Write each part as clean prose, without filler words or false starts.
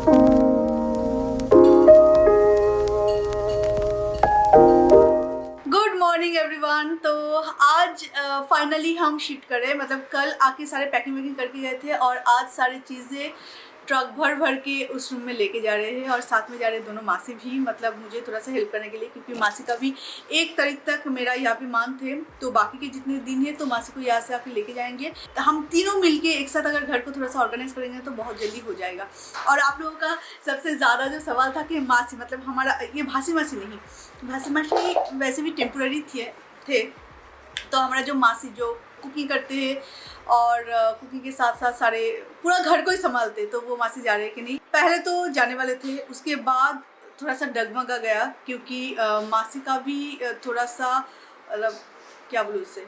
Good morning everyone. तो आज finally हम शिफ्ट कर रहे हैं, मतलब कल आके सारे पैकिंग वैकिंग करके गए थे और आज सारी चीज़ें ट्रक भर भर के उस रूम में लेके जा रहे हैं और साथ में जा रहे हैं दोनों मासी भी, मतलब मुझे थोड़ा सा हेल्प करने के लिए, क्योंकि मासी का भी 1 तारीख तक मेरा यहाँ पे मान थे, तो बाकी के जितने दिन है तो मासी को यहाँ से आके लेके जाएंगे। तो हम तीनों मिलके एक साथ अगर घर को थोड़ा सा ऑर्गेनाइज करेंगे तो बहुत जल्दी हो जाएगा। और आप लोगों का सबसे ज़्यादा जो सवाल था कि मासी, मतलब हमारा ये भासी मासी नहीं, भासी मासी वैसे भी टेम्पोररी थे, तो हमारा जो मासी जो कुकिंग करते हैं और कुकिंग के साथ साथ सारे पूरा घर को ही संभालते, तो वो मासी जा रहे हैं कि नहीं। पहले तो जाने वाले थे, उसके बाद थोड़ा सा डगमगा गया क्योंकि मासी का भी थोड़ा सा, मतलब क्या बोलूँ उससे,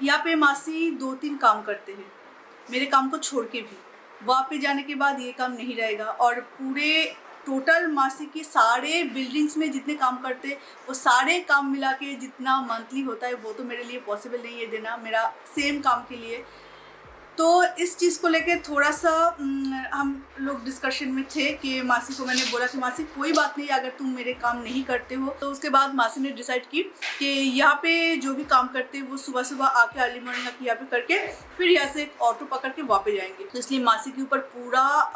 यहाँ पे मासी 2-3 काम करते हैं मेरे काम को छोड़ के भी। वहाँ पे जाने के बाद ये काम नहीं रहेगा और पूरे टोटल मासी के सारे बिल्डिंग्स में जितने काम करते वो सारे काम मिला के जितना मंथली होता है वो तो मेरे लिए पॉसिबल नहीं है देना, मेरा सेम काम के लिए। तो इस चीज़ को लेके थोड़ा सा हम लोग डिस्कशन में थे कि मासी को मैंने बोला कि मासी कोई बात नहीं, अगर तुम मेरे काम नहीं करते हो। तो उसके बाद मासी ने डिसाइड की कि यहाँ पे जो भी काम करते हैं वो सुबह सुबह आके अर्ली मॉर्निंग आके यहाँ पे करके फिर यहाँ से एक ऑटो पकड़ के वापस जाएंगे। तो इसलिए मासी के ऊपर पूरा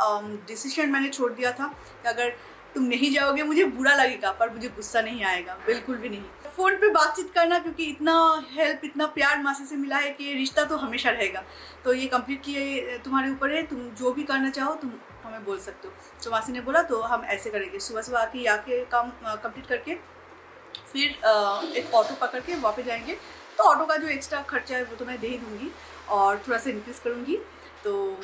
डिसीजन मैंने छोड़ दिया था कि अगर तुम नहीं जाओगे मुझे बुरा लगेगा पर मुझे गुस्सा नहीं आएगा, बिल्कुल भी नहीं। फ़ोन पे बातचीत करना, क्योंकि इतना हेल्प इतना प्यार मासी से मिला है कि रिश्ता तो हमेशा रहेगा। तो ये कम्प्लीटली तुम्हारे ऊपर है, तुम जो भी करना चाहो तुम हमें बोल सकते हो। तो मासी ने बोला तो हम ऐसे करेंगे, सुबह सुबह आके काम कंप्लीट करके फिर एक ऑटो पकड़ के वापस जाएंगे। तो ऑटो का जो एक्स्ट्रा खर्चा है वो तो मैं दे ही दूँगी और थोड़ा सा इंक्रीज़ करूँगी। तो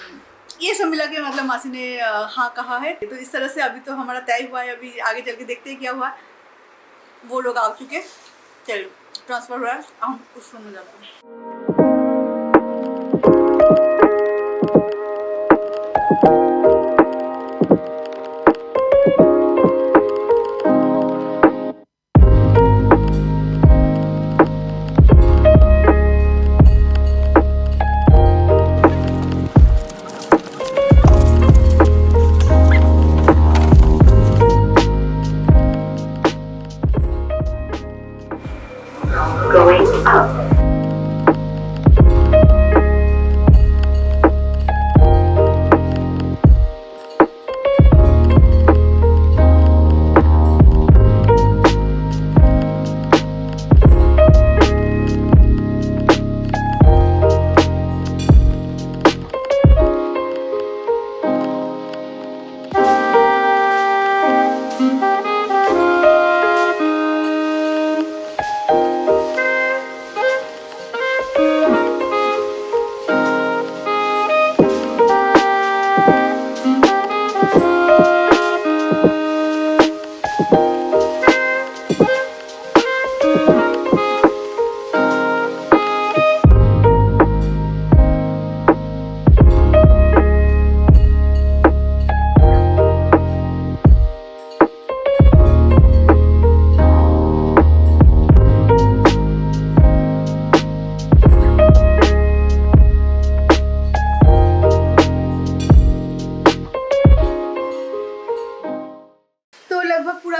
ये सब मिला के मतलब मासी ने हाँ कहा है। तो इस तरह से अभी तो हमारा तय हुआ है, अभी आगे चल के देखते हैं क्या हुआ। वो लोग आ चुके, चलो ट्रांसफ़र हो रहा है, हम उस रूम में जाते हैं। Going up.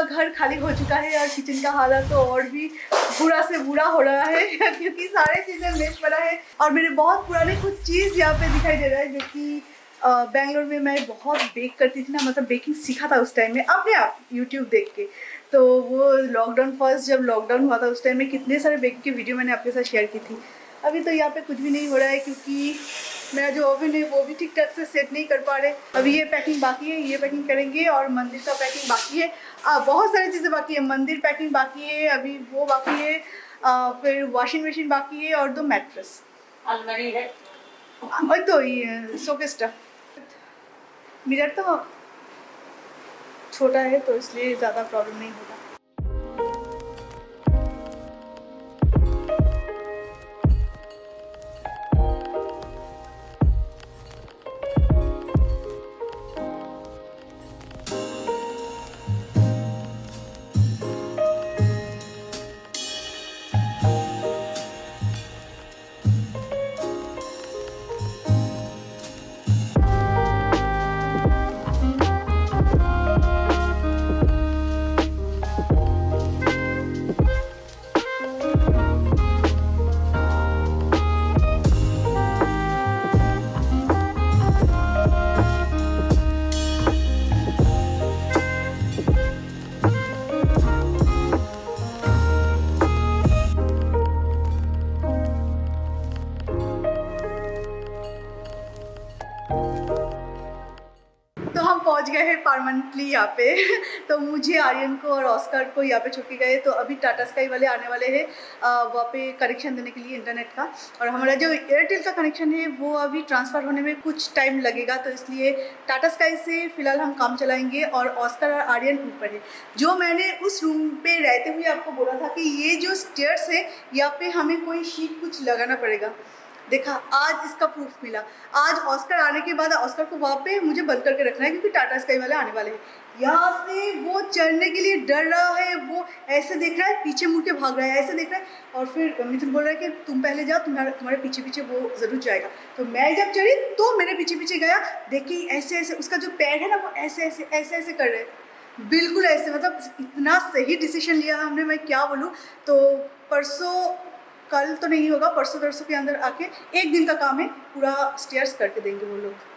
घर खाली हो चुका है और किचन का हालत तो और भी बुरा से बुरा हो रहा है क्योंकि सारे चीज़ें मेज पड़ा है और मेरे बहुत पुराने कुछ चीज़ यहाँ पे दिखाई दे रहा है, जो कि बेंगलोर में मैं बहुत बेक करती थी ना, मतलब बेकिंग सीखा था उस टाइम में अपने आप यूट्यूब देख के। तो वो लॉकडाउन फर्स्ट जब लॉकडाउन हुआ था उस टाइम में कितने सारे बेकिंग की वीडियो मैंने आपके साथ शेयर की थी। अभी तो यहाँ पे कुछ भी नहीं हो रहा है क्योंकि मेरा जो ओवन है वो भी ठीक ठाक से सेट नहीं कर पा रहे। अभी ये पैकिंग बाकी है, ये पैकिंग करेंगे और मंदिर का पैकिंग बाकी है। बहुत सारी चीज़ें बाकी है, मंदिर पैकिंग बाकी है, अभी वो बाकी है, फिर वॉशिंग मशीन बाकी है और 2 मैट्रेस, अलमारी है और तो ये शोकेस का मिरर तो छोटा है तो इसलिए ज़्यादा प्रॉब्लम नहीं होगा। गए हैं परमानेंटली यहाँ पे तो मुझे, आर्यन को और ऑस्कर को यहाँ पे छोड़ के गए। तो अभी टाटा स्काई वाले आने वाले हैं वहाँ पे कनेक्शन देने के लिए इंटरनेट का, और हमारा जो एयरटेल का कनेक्शन है वो अभी ट्रांसफ़र होने में कुछ टाइम लगेगा। तो इसलिए टाटा स्काई से फ़िलहाल हम काम चलाएँगे और ऑस्कर और आर्यन ऊपर है। जो मैंने उस रूम पे रहते हुए आपको बोला था कि ये जो स्टेयर्स है यहाँ पे हमें कोई शीट कुछ लगाना पड़ेगा, देखा आज इसका प्रूफ मिला। आज ऑस्कर आने के बाद ऑस्कर को वहाँ पे मुझे बंद करके रखना है क्योंकि टाटा स्काई वाले आने वाले हैं। यहाँ से वो चढ़ने के लिए डर रहा है, वो ऐसे देख रहा है, पीछे मुड़ के भाग रहा है, ऐसे देख रहा है। और फिर मिथुन बोल रहा है कि तुम पहले जाओ, तुम्हारे पीछे पीछे वो ज़रूर जाएगा। तो मैं जब चढ़ी तो मेरे पीछे पीछे गया, देखिए ऐसे ऐसे उसका जो पैर है ना वो ऐसे ऐसे ऐसे ऐसे कर रहे हैं, बिल्कुल ऐसे। मतलब इतना सही डिसीजन लिया हमने, मैं क्या बोलूँ। तो परसों, कल तो नहीं होगा, परसों तरसों के अंदर आके एक दिन का काम है, पूरा स्टेयर्स करके देंगे वो लोग।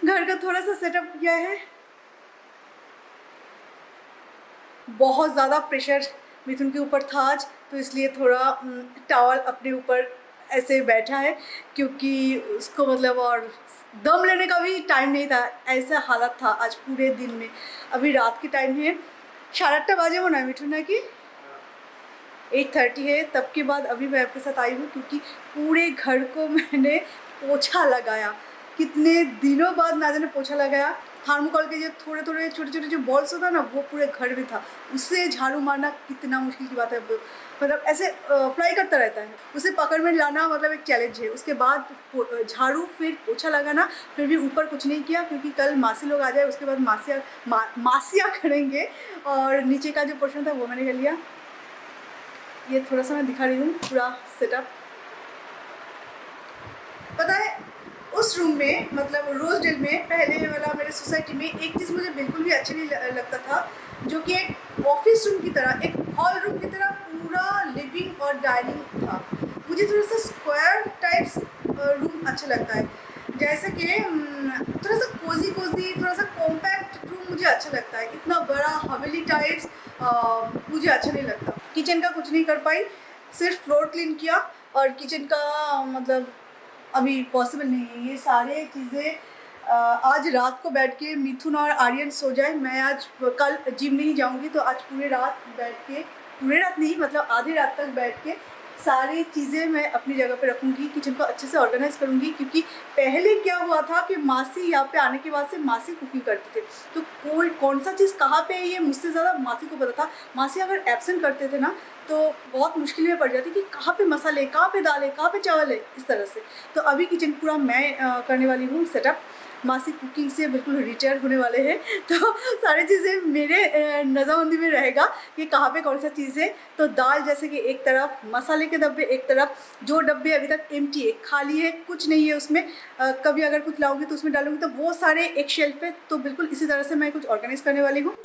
घर का थोड़ा सा सेटअप किया है। बहुत ज़्यादा प्रेशर मिथुन के ऊपर था आज, तो इसलिए थोड़ा टॉवल अपने ऊपर ऐसे बैठा है क्योंकि उसको मतलब और दम लेने का भी टाइम नहीं था, ऐसा हालत था आज पूरे दिन में। अभी रात की टाइम है, 8:30 बजे होना है मिठू ना कि 8:30 है। तब के बाद अभी मैं आपके साथ आई हूँ क्योंकि पूरे घर को मैंने पोछा लगाया। कितने दिनों बाद ना जाने पोछा लगाया। थर्मोकॉल के जो थोड़े थोड़े छोटे छोटे जो बॉल्स होता है ना, वो पूरे घर में था। उससे झाड़ू मारना कितना मुश्किल की बात है, मतलब ऐसे फ्लाई करता रहता है, उसे पकड़ में लाना मतलब एक चैलेंज है। उसके बाद झाड़ू, फिर पोछा लगाना, फिर भी ऊपर कुछ नहीं किया क्योंकि कल मासी लोग आ जाए, उसके बाद मासियाँ करेंगे। और नीचे का जो पोर्शन था वो मैंने कर लिया। ये थोड़ा सा मैं दिखा रही हूँ पूरा सेटअप। पता है उस रूम में, मतलब रोजडेल में, पहले वाला मेरे सोसाइटी में एक चीज़ मुझे बिल्कुल भी अच्छी नहीं लगता था, जो कि एक ऑफिस रूम की तरह, एक हॉल रूम की तरह पूरा लिविंग और डाइनिंग था। मुझे थोड़ा सा स्क्वायर टाइप्स रूम अच्छा लगता है, जैसे कि थोड़ा सा कोजी, थोड़ा सा कॉम्पैक्ट रूम मुझे अच्छा लगता है। इतना बड़ा हवेली टाइप्स मुझे अच्छा नहीं लगता। किचन का कुछ नहीं कर पाई, सिर्फ फ्लोर क्लीन किया, और किचन का मतलब अभी पॉसिबल नहीं है। ये सारे चीज़ें आज रात को बैठ के मिथुन और आर्यन सो जाए। मैं आज कल जिम नहीं जाऊंगी, तो आज पूरे रात बैठ के, पूरे रात नहीं मतलब आधी रात तक बैठ के सारी चीज़ें मैं अपनी जगह पे रखूँगी। किचन को अच्छे से ऑर्गेनाइज करूँगी, क्योंकि पहले क्या हुआ था कि मासी यहाँ पे आने के बाद से मासी कुकिंग करते थे, तो कोई कौन सा चीज़ कहाँ पे है ये मुझसे ज़्यादा मासी को पता था। मासी अगर एब्सेंट करते थे ना तो बहुत मुश्किल में पड़ जाती कि कहाँ पे मसाले, कहाँ पे दालें, कहाँ पे चावल है, इस तरह से। तो अभी किचन पूरा मैं करने वाली हूँ सेटअप। मासी कुकिंग से बिल्कुल रिटायर होने वाले हैं, तो सारी चीज़ें मेरे नज़रबंदी में रहेगा कि कहाँ पे कौन सा चीज़ है। तो दाल जैसे कि एक तरफ, मसाले के डब्बे एक तरफ, जो डब्बे अभी तक एम्प्टी है, खाली है, कुछ नहीं है उसमें, कभी अगर कुछ लाऊंगी तो उसमें डालूंगी, तो वो सारे एक शेल्फ पे। तो बिल्कुल इसी तरह से मैं कुछ ऑर्गेनाइज करने वाली हूँ।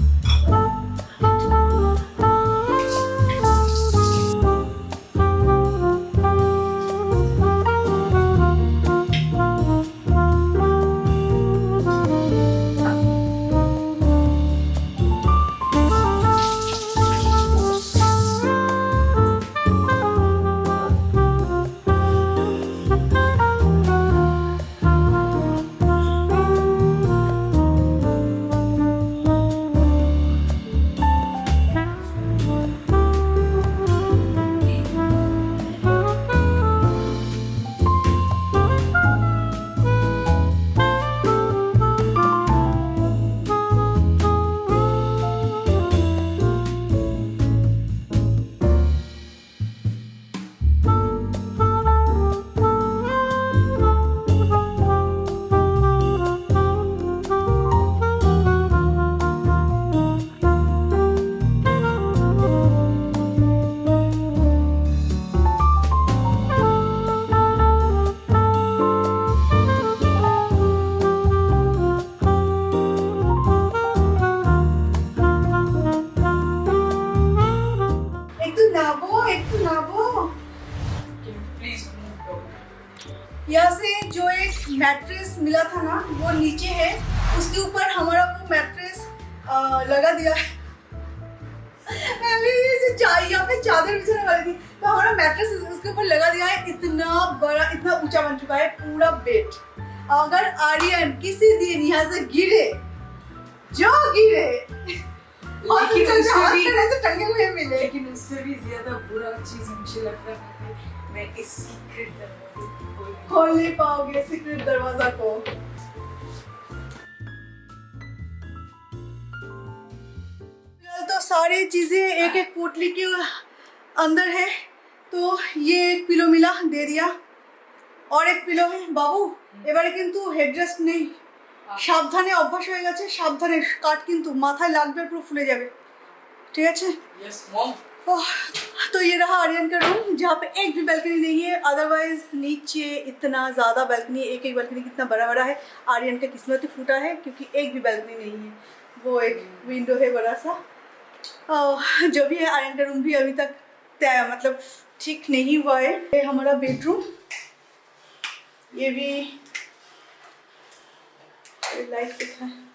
मिला था ना वो नीचे है, उसके ऊपर हमारा वो मैट्रेस लगा दिया है। मैं भी यहाँ पे चादर बिछाने वाली थी तो हमारा मैट्रेस उसके ऊपर लगा दिया है। इतना बड़ा, इतना ऊंचा बन चुका है पूरा बेड। अगर आर्यन किसी दिन यहाँ से गिरे, जो गिरे टंगे हुए मिले, लेकिन उससे भी ज्यादा बुरा चीज मुझे लगता है मैं इस सीक्रेट दरवाजे को खोल नहीं पाओगे, सीक्रेट दरवाजा को। तो सारी चीजें एक एक पोटली के अंदर है। तो ये एक पिलो मिला, दे दिया, और एक पिलो है। বাবু এবারে কিন্তু হেডরেস্ট নেই, সাবধানে অভ্যাস হয়ে গেছে, সাবধানে কাট কিন্তু মাথায় লাগবে, পুরো ফুলে যাবে, ঠিক আছে? Yes mom. तो ये रहा आर्यन का रूम, जहाँ पे एक भी बालकनी नहीं है। अदरवाइज नीचे इतना ज़्यादा बालकनी, एक एक बालकनी कितना बड़ा बड़ा है। आर्यन का किस्मत ही फूटा है क्योंकि एक भी बालकनी नहीं है। वो एक विंडो है बड़ा सा। जो भी है, आर्यन का रूम भी अभी तक मतलब ठीक नहीं हुआ है। ये हमारा बेडरूम, ये भी लाइट दिखा है।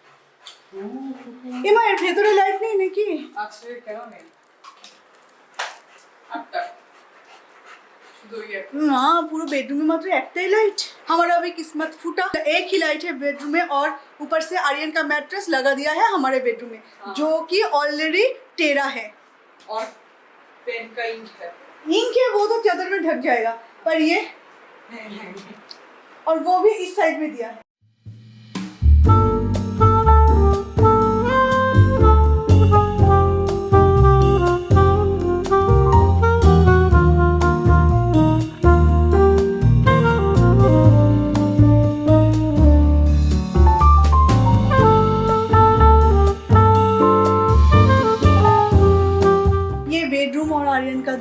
ভেতরে লাইট নেই নাকি? আছে কেন নেই? আটটা শুধু ये ना, पूरे बेडरूम में मात्र एकटाई लाइट। हमारा अभी किस्मत फूटा, एक ही लाइट है बेडरूम में, और ऊपर से आर्यन का मैट्रेस लगा दिया है हमारे बेडरूम में, जो कि ऑलरेडी टेढ़ा है। और पेन का इंक है। इंक है वो तो चादर में ढक जाएगा, पर ये, और वो भी इस साइड में दिया है।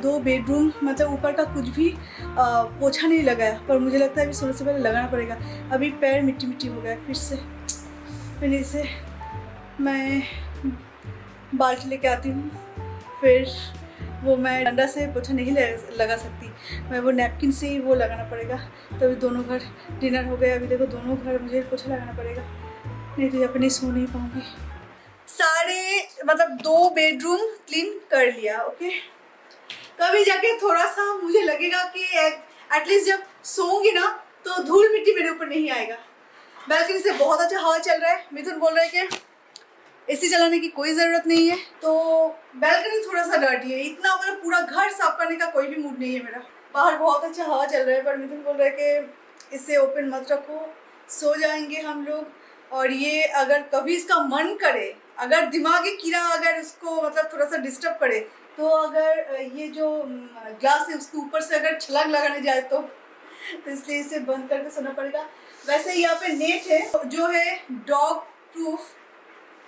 दो बेडरूम, मतलब ऊपर का कुछ भी पोछा नहीं लगाया, पर मुझे लगता है अभी सोने से पहले लगाना पड़ेगा। अभी पैर मिट्टी मिट्टी हो गया फिर से। फिर इसे मैं बाल्टी लेके आती हूँ, फिर वो मैं डंडा से पोछा नहीं लगा सकती, मैं वो नैपकिन से ही वो लगाना पड़ेगा। तो अभी दोनों घर डिनर हो गया, अभी देखो दोनों घर मुझे पोछा लगाना पड़ेगा, नहीं तो अपनी सो नहीं पाऊँगी। सारे मतलब 2 बेडरूम क्लीन कर लिया। ओके, कभी जाके थोड़ा सा मुझे लगेगा कि एटलीस्ट जब सोऊंगी ना तो धूल मिट्टी मेरे ऊपर नहीं आएगा। बालकनी से बहुत अच्छा हवा चल रहा है। मिथुन बोल रहे हैं कि एसी चलाने की कोई ज़रूरत नहीं है, तो बालकनी थोड़ा सा डर्टी है। इतना मतलब पूरा घर साफ करने का कोई भी मूड नहीं है मेरा। बाहर बहुत अच्छा हवा चल रहा है, पर मिथुन बोल रहे हैं कि इसे ओपन मत रखो, सो जाएंगे हम लोग। और ये अगर कभी इसका मन करे, अगर दिमागी कीड़ा अगर इसको मतलब थोड़ा सा डिस्टर्ब करे, तो अगर ये जो ग्लास है उसके ऊपर से अगर छलांग लगाने जाए तो इसलिए इसे बंद करके सोना पड़ेगा। वैसे यहाँ पे नेट है जो है डॉग प्रूफ,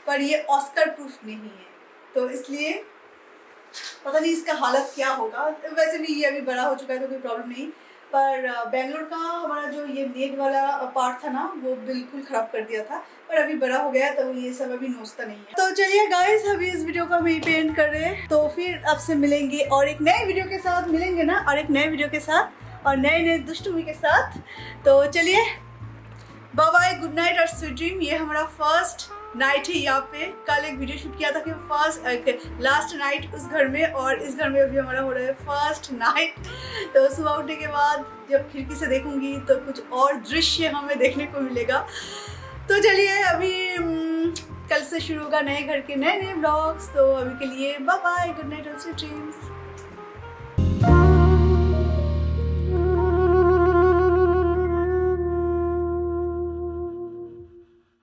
पर ये ऑस्कर प्रूफ नहीं है, तो इसलिए पता नहीं इसका हालत क्या होगा। वैसे भी ये अभी बड़ा हो चुका है तो कोई प्रॉब्लम नहीं, पर बेंगलोर का हमारा जो ये नेट वाला पार्ट था ना वो बिल्कुल ख़राब कर दिया था, पर अभी बड़ा हो गया तो ये सब अभी नोचता नहीं है। तो चलिए गाइस, अभी इस वीडियो को हम यहीं पे एंड कर रहे हैं, तो फिर आपसे मिलेंगे और एक नए वीडियो के साथ मिलेंगे ना, और एक नए वीडियो के साथ और नए दुष्टुमी के साथ। तो चलिए बाय बाय, गुड नाइट और स्वीट ड्रीम। ये हमारा फर्स्ट नाइट है यहाँ पे। कल एक वीडियो शूट किया था कि लास्ट नाइट उस घर में, और इस घर में अभी हमारा हो रहा है फर्स्ट नाइट। तो सुबह उठने के बाद जब खिड़की से देखूंगी तो कुछ और दृश्य हमें देखने को मिलेगा। तो चलिए अभी कल से शुरू होगा नए घर के नए ब्लॉग्स। तो अभी के लिए बाय बाय, गुड नाइट और स्वीट ड्रीम्स।